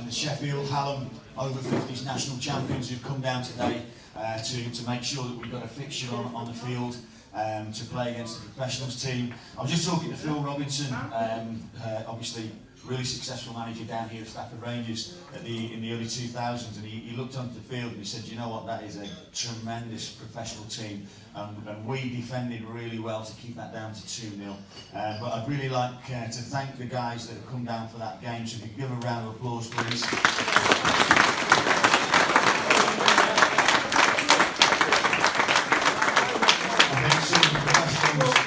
the Sheffield, Hallam over 50s national champions who've come down today to make sure that we've got a fixture on the field to play against the professionals team. I was just talking to Phil Robinson, obviously really successful manager down here at Stafford Rangers in the early 2000s, and he looked onto the field and he said, you know what, that is a tremendous professional team, and we defended really well to keep that down to 2-0. But I'd really like to thank the guys that have come down for that game, so if you could give a round of applause please.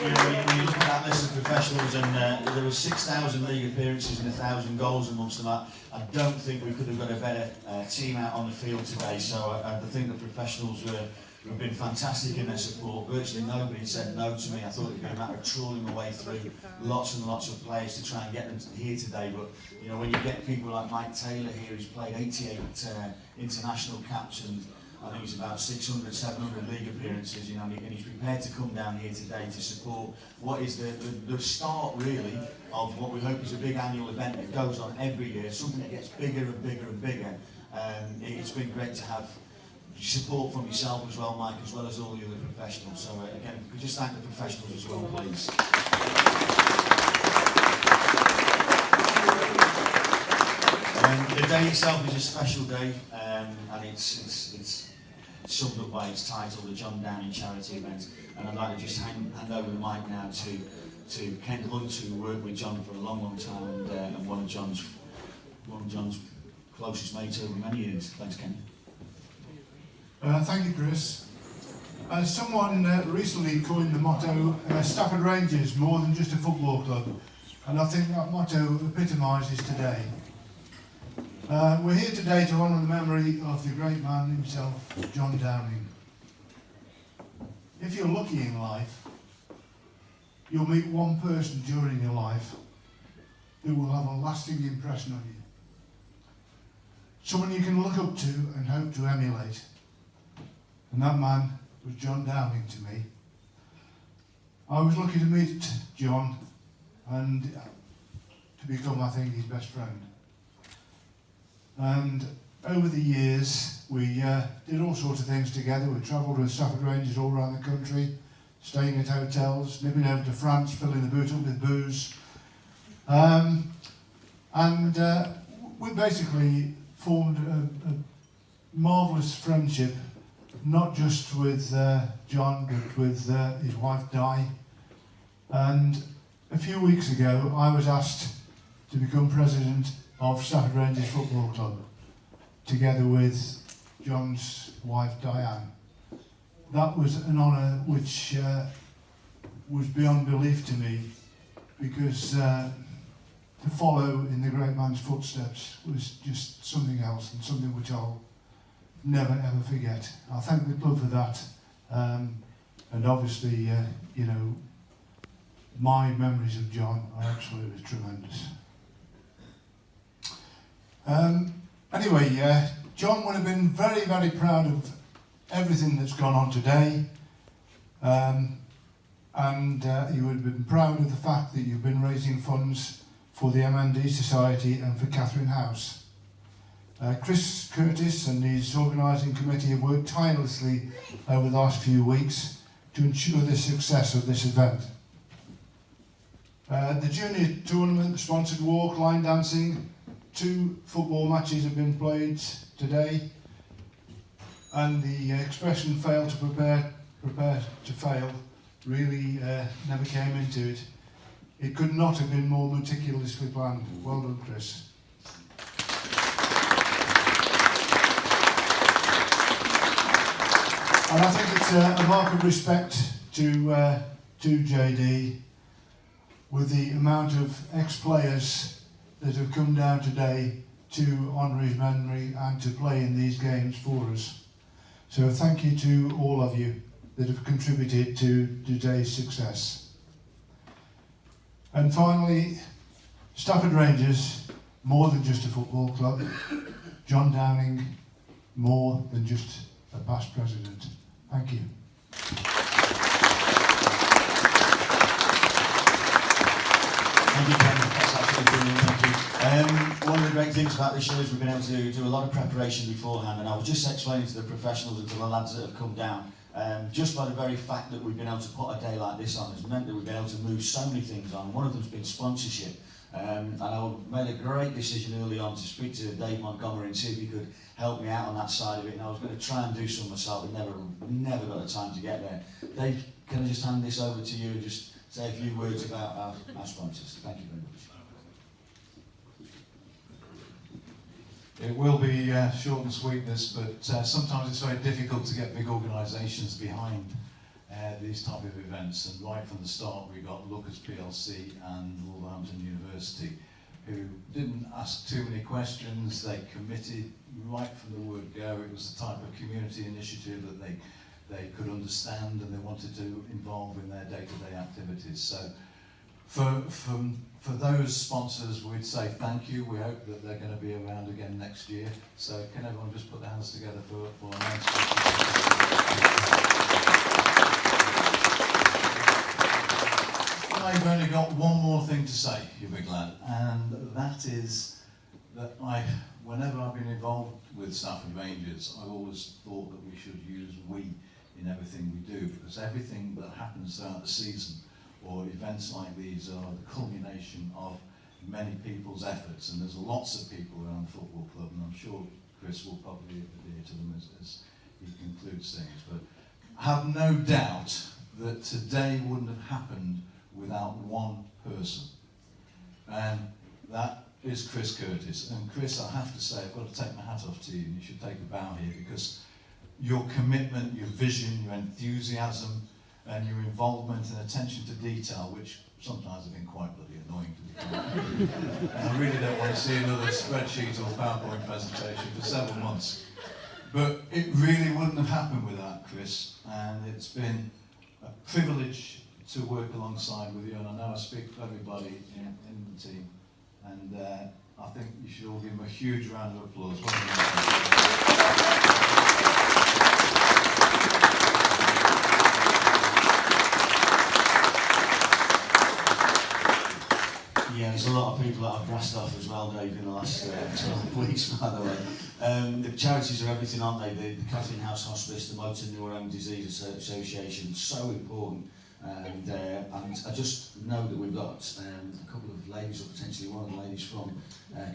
When you look at that list of professionals, and there were 6,000 league appearances and 1,000 goals amongst them, I don't think we could have got a better team out on the field today. So I think the professionals have been fantastic in their support. Virtually nobody said no to me. I thought it would be a matter of trawling my way through lots and lots of players to try and get them here today. But you know, when you get people like Mike Taylor here, who's played 88 international caps, and I think it's about 600, 700 league appearances, you know, and he's prepared to come down here today to support what is the start, really, of what we hope is a big annual event that goes on every year, something that gets bigger and bigger and bigger. It's been great to have support from yourself as well, Mike, as well as all the other professionals. So again, we just thank the professionals as well, please. The day itself is a special day, and it's summed up by its title, the John Downing Charity Event. And I'd like to just hand over the mic now to Ken Hunt, who worked with John for a long, long time, and one of John's closest mates over many years. Thanks, Ken. Thank you, Chris. Someone recently coined the motto, Stafford Rangers, more than just a football club. And I think that motto epitomises today. We're here today to honour the memory of the great man himself, John Downing. If you're lucky in life, you'll meet one person during your life who will have a lasting impression on you. Someone you can look up to and hope to emulate. And that man was John Downing to me. I was lucky to meet John and to become, I think, his best friend. And over the years, we did all sorts of things together. We travelled with Stafford Rangers all around the country, staying at hotels, nipping over to France, filling the boot up with booze. We basically formed a marvellous friendship, not just with John, but with his wife Di. And a few weeks ago, I was asked to become president of Stafford Rangers Football Club, together with John's wife Diane. That was an honour which was beyond belief to me, because to follow in the great man's footsteps was just something else, and something which I'll never ever forget. I thank the club for that, and obviously, you know, my memories of John are absolutely tremendous. Anyway, John would have been very, very proud of everything that's gone on today, and he would have been proud of the fact that you've been raising funds for the MND Society and for Catherine House. Chris Curtis and his organising committee have worked tirelessly over the last few weeks to ensure the success of this event. The junior tournament, sponsored walk, line dancing, 2 football matches have been played today, and the expression "fail to prepare to fail" really never came into it. It could not have been more meticulously planned. Well done, Chris. And I think it's a mark of respect to JD, with the amount of ex-players that have come down today to honour his memory and to play in these games for us. So thank you to all of you that have contributed to today's success. And finally, Stafford Rangers, more than just a football club. John Downing, more than just a past president. Thank you. Thank you, Ken. That's absolutely brilliant. Thank you. One of the great things about this show is we've been able to do a lot of preparation beforehand, and I was just explaining to the professionals and to the lads that have come down, just by the very fact that we've been able to put a day like this on has meant that we've been able to move so many things on. One of them's been sponsorship, and I made a great decision early on to speak to Dave Montgomery and see if he could help me out on that side of it, and I was going to try and do some myself, but never got the time to get there. Dave, can I just hand this over to you and just say a few words about our sponsors? Thank you very much. It will be short and sweet, this, but sometimes it's very difficult to get big organisations behind these type of events. And right from the start, we got Lucas PLC and Wolverhampton University, who didn't ask too many questions. They committed right from the word go. It was the type of community initiative that they could understand and they wanted to involve in their day-to-day activities. So for those sponsors, we'd say thank you. We hope that they're going to be around again next year. So can everyone just put their hands together for our next I've only got one more thing to say, you big lad, and that is that whenever I've been involved with Stafford Rangers, I've always thought that we should use we in everything we do, because everything that happens throughout the season or events like these are the culmination of many people's efforts, and there's lots of people around the football club, and I'm sure Chris will probably adhere to them as he concludes things. But I have no doubt that today wouldn't have happened without one person, and that is Chris Curtis. And Chris, I have to say, I've got to take my hat off to you, and you should take a bow here, because your commitment, your vision, your enthusiasm, and your involvement and attention to detail, which sometimes have been quite bloody annoying to be honest. And I really don't want to see another spreadsheet or PowerPoint presentation for several months. But it really wouldn't have happened without Chris, and it's been a privilege to work alongside with you, and I know I speak for everybody in the team, and I think you should all give him a huge round of applause. Yeah, there's a lot of people that I've brassed off as well, Dave, in the last 12 weeks, by the way. The charities are everything, aren't they? The Catherine House Hospice, the Motor Neurone Disease Association, so important. And I just know that we've got a couple of ladies, or potentially one of the ladies from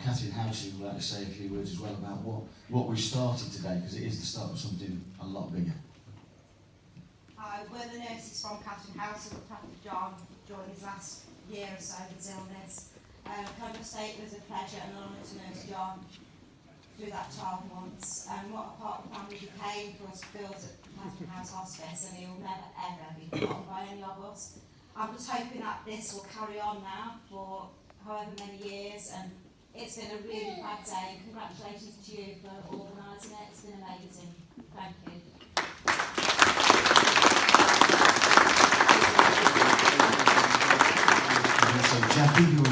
Catherine House, who would like to say a few words as well about what we've started today, because it is the start of something a lot bigger. Hi, we're the nurses from Catherine House who looked after John during his last year or so with his illness. Can I just say it was a pleasure and an honour to nurse John through that 12 months, and what a part of the family became for us girls at Catherine House Hospice, and he will never ever be forgotten by any of us. I'm just hoping that this will carry on now for however many years, and it's been a really bad day. Congratulations to you for organising it, it's been amazing. Thank you. So Jackie, who I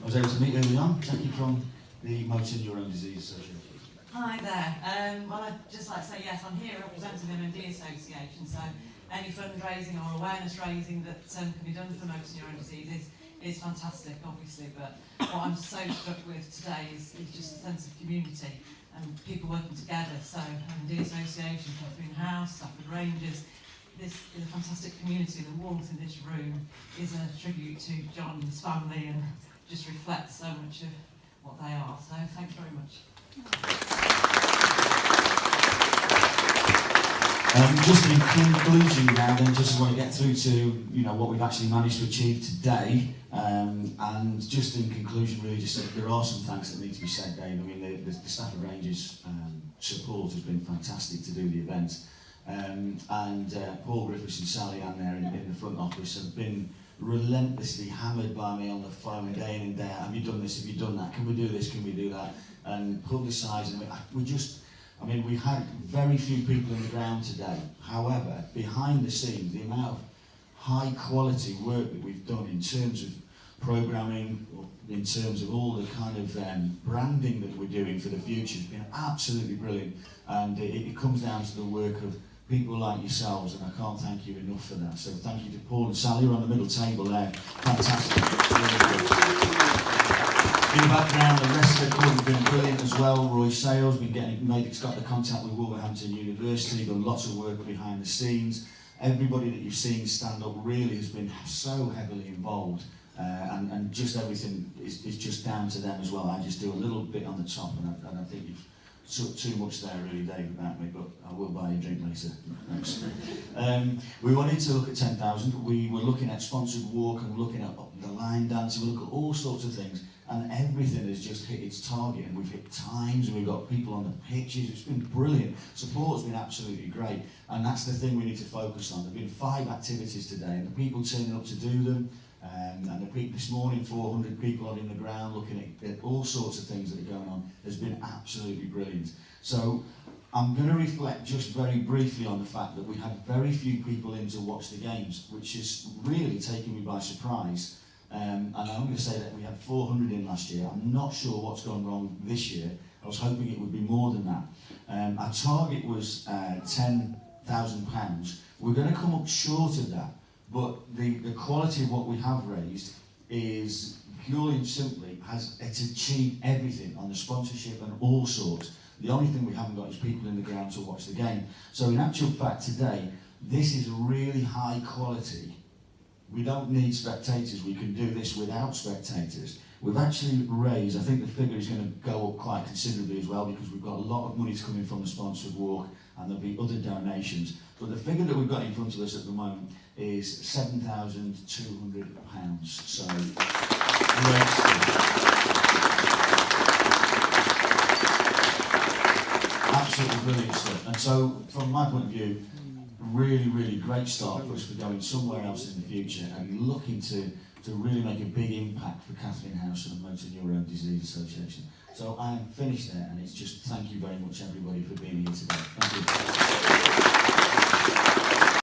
was able to meet early on, Jackie from the Motor Neurone Disease Association. Hi there. Well, I'd just like to say yes, I'm here representing the M&D Association, so any fundraising or awareness raising that can be done for motor neurone disease is fantastic, obviously, but what I'm so struck with today is just a sense of community and people working together. So M&D Association, Catherine House, Stafford Rangers, this is a fantastic community. The warmth in this room is a tribute to John and his family and just reflects so much of what they are. So thank you very much. Just in conclusion now, then, just want to get through to what we've actually managed to achieve today, and just in conclusion, really, just there are some thanks that need to be said, Dave. I mean, the Stafford Rangers support has been fantastic to do the event, and Paul Griffiths and Sally Ann there in the front office have been relentlessly hammered by me on the phone day in and day out. Have you done this? Have you done that? Can we do this? Can we do that? And publicising it. We had very few people on the ground today. However, behind the scenes, the amount of high quality work that we've done in terms of programming, in terms of all the kind of branding that we're doing for the future has been absolutely brilliant. And it comes down to the work of people like yourselves, and I can't thank you enough for that. So thank you to Paul and Sally, who are on the middle table there. Fantastic. Really good. In the background, the rest of the club have been brilliant as well. Roy Sales got the contact with Wolverhampton University, done lots of work behind the scenes. Everybody that you've seen stand up really has been so heavily involved, and just everything is just down to them as well. I just do a little bit on the top, and I think you've took too much there really, Dave, about me, but I will buy you a drink later. Thanks. We wanted to look at 10,000. We were looking at sponsored walk and looking at the line dancing. We look at all sorts of things, and everything has just hit its target, and we've hit times, and we've got people on the pitches. It's been brilliant. Support's been absolutely great, and that's the thing we need to focus on. There have been 5 activities today, and the people turning up to do them, and this morning 400 people on in the ground looking at all sorts of things that are going on has been absolutely brilliant. So I'm going to reflect just very briefly on the fact that we had very few people in to watch the games, which has really taken me by surprise. And I'm going to say that we had 400 in last year. I'm not sure what's gone wrong this year. I was hoping it would be more than that. Our target was £10,000. We're going to come up short of that, but the quality of what we have raised is purely and simply it's achieved everything on the sponsorship and all sorts. The only thing we haven't got is people in the ground to watch the game. So in actual fact today, this is really high quality. We don't need spectators, we can do this without spectators. We've actually raised, I think the figure is going to go up quite considerably as well, because we've got a lot of money coming from the sponsored walk and there'll be other donations. But the figure that we've got in front of us at the moment is £7,200. So, absolutely brilliant stuff. And so, from my point of view, really, really great start for us for going somewhere else in the future and looking to really make a big impact for Catherine House and the Motor Neurone Disease Association. So I am finished there, and it's just thank you very much everybody for being